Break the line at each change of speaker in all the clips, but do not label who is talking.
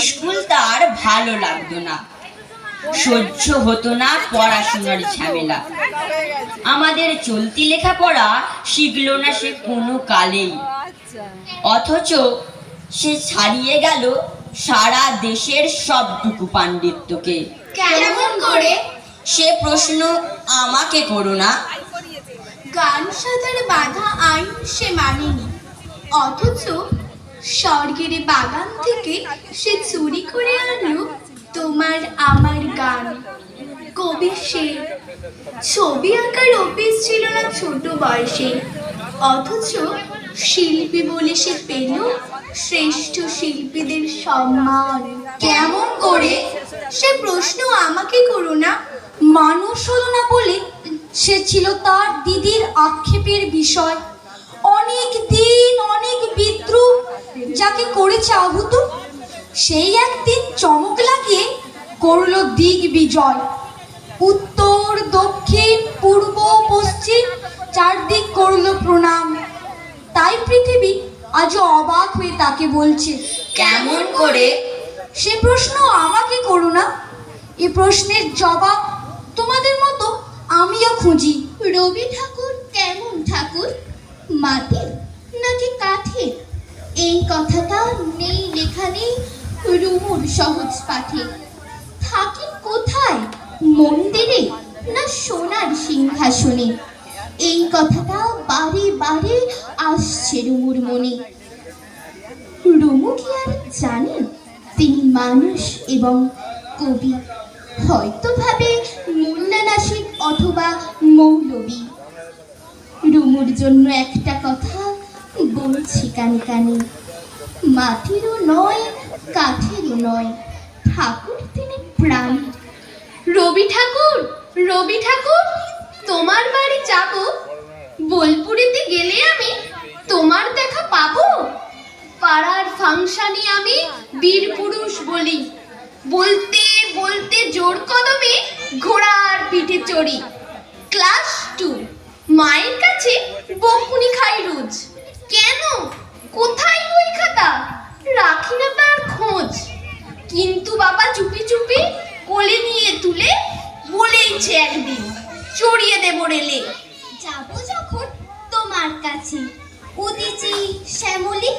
School তার ভালো লাগতো না, সহ্য হতো না পড়াশোনার ঝামেলা। আমাদের চলতি লেখাপড়া শিখলো না সে কোনো কালেই, অথচ সে ছাড়িয়ে গেল সারা দেশের সবটুকু পাণ্ডিত্যকে।
কেমন করে?
সে প্রশ্ন আমাকে করো না।
গান সাজার বাধা আইন সে মানেনি, অথচ স্বর্গের বাগান থেকে সে চুরি করে আনলো তোমার আমার গান। কবি সে, ছবি আঁকার অভ্যেস ছিল না ছোট বয়সে, অথচ শিল্পী বলে সে পেল শ্রেষ্ঠ শিল্পীদের সম্মান। কেমন করে? সে প্রশ্ন আমাকে করো না।
মানুষ হলো না বলে সে ছিল তার দিদির আক্ষেপের বিষয়। অনেক দিন অনেক বিদ্রুপ যাকে করেছে আহত, সেই একদিন চমক লাগিয়ে করলো দিগ্বিজয়। উত্তর দক্ষিণ পূর্ব পশ্চিম চারদিক করলো প্রণাম। তাই পৃথিবী আজও অবাক হয়ে তাকে বলছে।
কেমন করে?
সে প্রশ্ন আমাকে করো না। এ প্রশ্নের জবাব তোমাদের মতো আমিও খুঁজি।
রবি ঠাকুর কেমন ঠাকুর, মাটির নাকি কাঠের? এই কথাটা নেই লেখা নেই রুমুর সহজ পাঠে। থাকেন কোথায়, মন্দিরে না সোনার সিংহাসনে? এই কথাটা বারে বারে আসছে রুমুর মনে। রুমু কি আর জানে তিনি মানুষ এবং কবি? হয়তো ভাবে মোল্লা নাসিক অথবা মৌলবী। রুমুর জন্য একটা কথা বলছি কানে কানে, মাটিরও নয় কাঠেরও নয়, ঠাকুর তিনি প্রাণ। রবি ঠাকুর, রবি ঠাকুর, তোমার বাড়ি যাব, বোলপুরেতে গেলে আমি তোমার দেখা পাবো। পাড়ার ফাংশনে আমি বীর পুরুষ বলি, বলতে বলতে জোর কদমে ঘোড়ার পিঠে চড়ি। ক্লাস 2, মায়ের কাছে বকুনি খাই রোজ। কেন, কোথায় বই খাতা, রাখি না তার খোঁজ। কিন্তু বাবা চুপি চুপি কোলে নিয়ে তুলে বলেইছে একদিন চড়িয়ে দেব রেলে। যাবো যখন তোমার কাছে উদিচি শ্যামলী,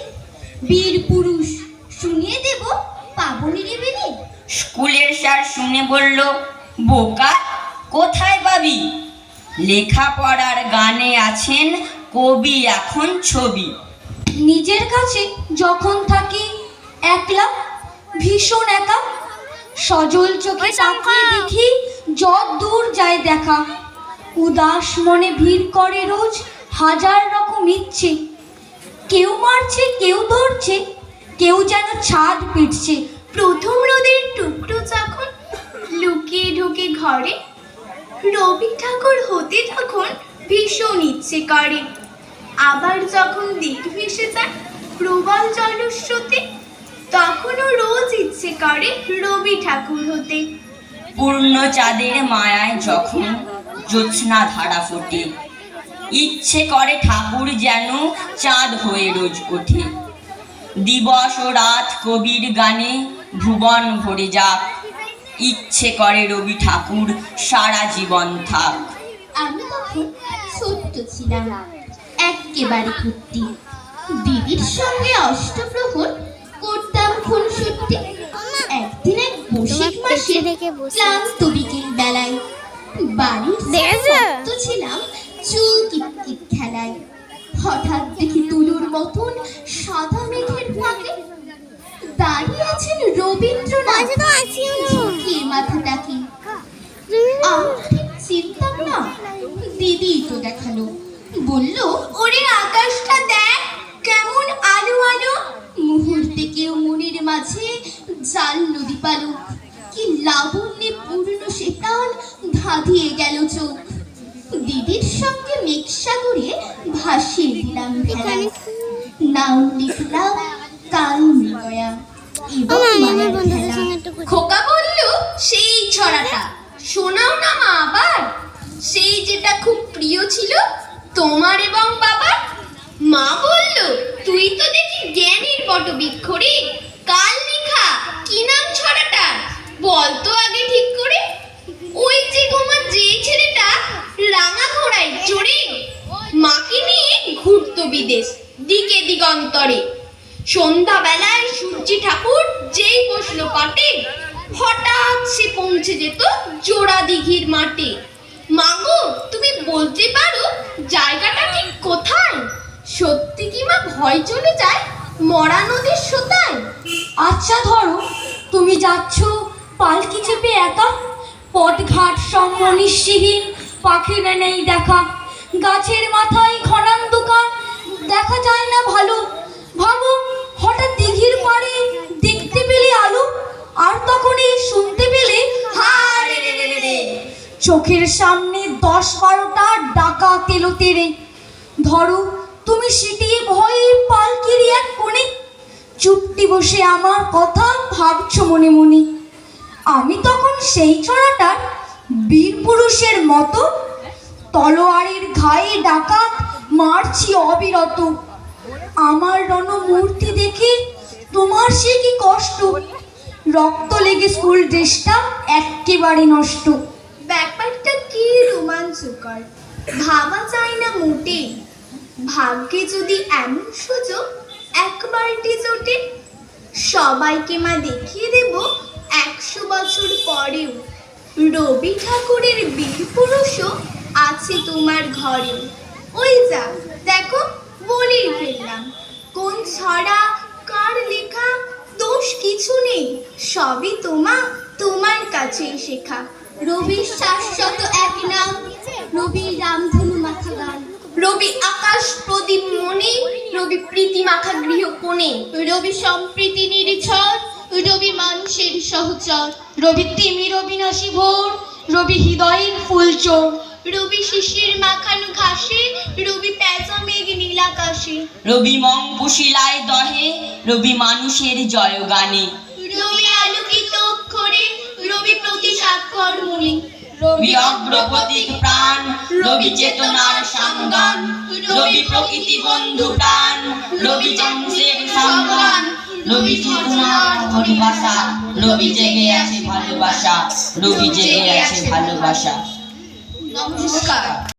বীর পুরুষ শুনিয়ে দেব পাবনি রেবেলে।
স্কুলের স্যার শুনে বলল, বোকা, কোথায় পাবি? লেখাপড়ার গানে আছেন কবি এখন ছবি।
নিজের কাছে যখন থাকি একলা, ভীষণ একা, সজল চোখে তাকিয়ে দেখি যত দূর যায় দেখা। উদাস মনে ভিড় করে রোজ হাজার রকম ইচ্ছে। কেউ মারছে, কেউ ধরছে, কেউ যেন ছাদ পিটছে।
প্রথম রোদের টুকরো যখন লুকিয়ে ঢোকে ঘরে, রবি ঠাকুর হতে তখন ভীষণ ইচ্ছে করে। আবার যখন দিক ভেসে যায় প্রবল জলস্রোতে, তখনও রোজ ইচ্ছে করে রবি ঠাকুর হতে।
পূর্ণ চাঁদের মায়ায় যখন জ্যোৎস্না ধারা ফোটে, ইচ্ছে করে ঠাকুর যেন চাঁদ হয়ে রোজ ওঠে। দিবস ও রাত কবির গানে ভুবন ভরে যাক, ইচ্ছে করে রবি ঠাকুর সারা জীবন থাক।
আমি তখন ছোট্ট ছিলাম, একেবারে কুট্টি। দিদির সঙ্গে অষ্টপ্রহর করতাম খুনসুটি। একদিন এক বৈশাখ মাসে ক্লান্ত বিকেল বেলায় বাড়ির ছাদে ছিলাম চুল কিটকিট খেলায়। হঠাৎ দেখি তুলুর মতন সাদা মেঘের ফাঁকে দাঁড়িয়ে আছেন রবীন্দ্রনাথ, ঝুঁকিয়ে মাথাটাকে। আমি ঠিক চিনতাম না, দিদি তো দেখালো, বলল, ওরে আকাশটা দেখ কেমন আলো আলো। মুহূর্তে কেউ মনের মাঝে জাল নদী পালক, কি লাবণ্যে পূর্ণ সেটাল ধাঁধিয়ে গেল চোখ। দিদির সঙ্গে মেঘসাগরে ভাসিয়ে দিলাম ভেলা, নাম লিখলাম কাল মৃগয়া এবং মায়ের খেলা। খোকা বলল, সেই ছড়াটা শোনাও না মা আবার, সেই যেটা খুব প্রিয় ছিল তোমার এবং বাবার। মা বলল, তুই তো দেখি জ্ঞানীর বটবৃক্ষ রে, কাল লেখা বলতো আগে ঠিক করে, ওই যে তোমার যে ছেলেটা রাঙা ঘোড়ায় চড়ে মাকে নিয়ে ঘুরতো বিদেশ দিকে দিগন্তরে, সন্ধ্যাবেলায় সূর্যি ঠাকুর যেই বসলো পাটে, হঠাৎ সে পৌঁছে যেত জোড়া দিঘির মাঠে। মাগো, তুমি বলতে পারো জায়গাটা ঠিক কোথায়? সত্যি কি মা ভয় চলে যায় মরা নদীর সোতায়?
আচ্ছা ধরো তুমি যাচ্ছ পালকি চেপে একা, পথঘাট সঙ্গ নিশ্চিহীন, পাখিরা নেই দেখা, গাছের মাথায় ঘনান্ধকার, দেখা যায় না ভালো। ভাবো হঠাৎ দিঘির পাড়ে দেখতে পেলে আলো, আর তখনই শুনতে পেলে হা রে রে রে রে। চোখের সামনে 10-12টা ডাকা তেলো তেরে। ধরো তুমি সিটিয়ে ভয়ে পালকির এক কোণে চুপটি বসে আমার কথা ভাবছো মনে মনে। আমি তখন সেই ছড়াটার বীর পুরুষের মতো তলোয়ারের ঘায়ে ডাকাত মারছি অবিরত। আমার রণমূর্তি দেখে তোমার সে কি কষ্ট, রক্ত লেগে স্কুল ড্রেসটা একেবারে নষ্ট।
ব্যাপারটা কি রোমাঞ্চকর, ভাবা যায় না মোটেই। ভাগ্যে যদি এমন সুযোগ একবারটি জোটে, সবাইকে মা দেখিয়ে দেব 100 বছর পরেও রবি ঠাকুরের বীর পুরুষও আছে তোমার ঘরেও। ওই যা দেখো, বলেই ফেললাম। কোন ছড়া কার লেখা দোষ কিছু নেই, সবই তোমার কাছেই শেখা। রবির শাশ্বত এক নাম, রবির রামধনু মাখা গান, রবি আকাশ প্রদীপ মনে, রবি প্রীতি মাখা গৃহ কোণে, রবি সম্প্রীতি নির্ঝর, রবি মানুষের সহচর,
রবি তিমির অবিনাশী ভোর, রবি হৃদয়ের ফুলচোর,
রবি শিশির মাখানো ঘাসে, রবি পেঁচা মেঘ নীলাকাশে,
রবি মঙ্কুশিলায় দহে, রবি মানুষের জয়গানে,
রবি আলোকিত অক্ষরে, রবি প্রতি স্বাক্ষর মনে,
রবি অগ্রগতিক প্রাণ, রবি চেতনার সংগান, রবি প্রকৃতি বন্ধু প্রাণ, রবি জন্মের সংগান, রবি চেতনার পরিভাষা, রবি জেগে আছে ভালোবাসা, রবি জেগে আছে ভালোবাসা।
নমস্কার।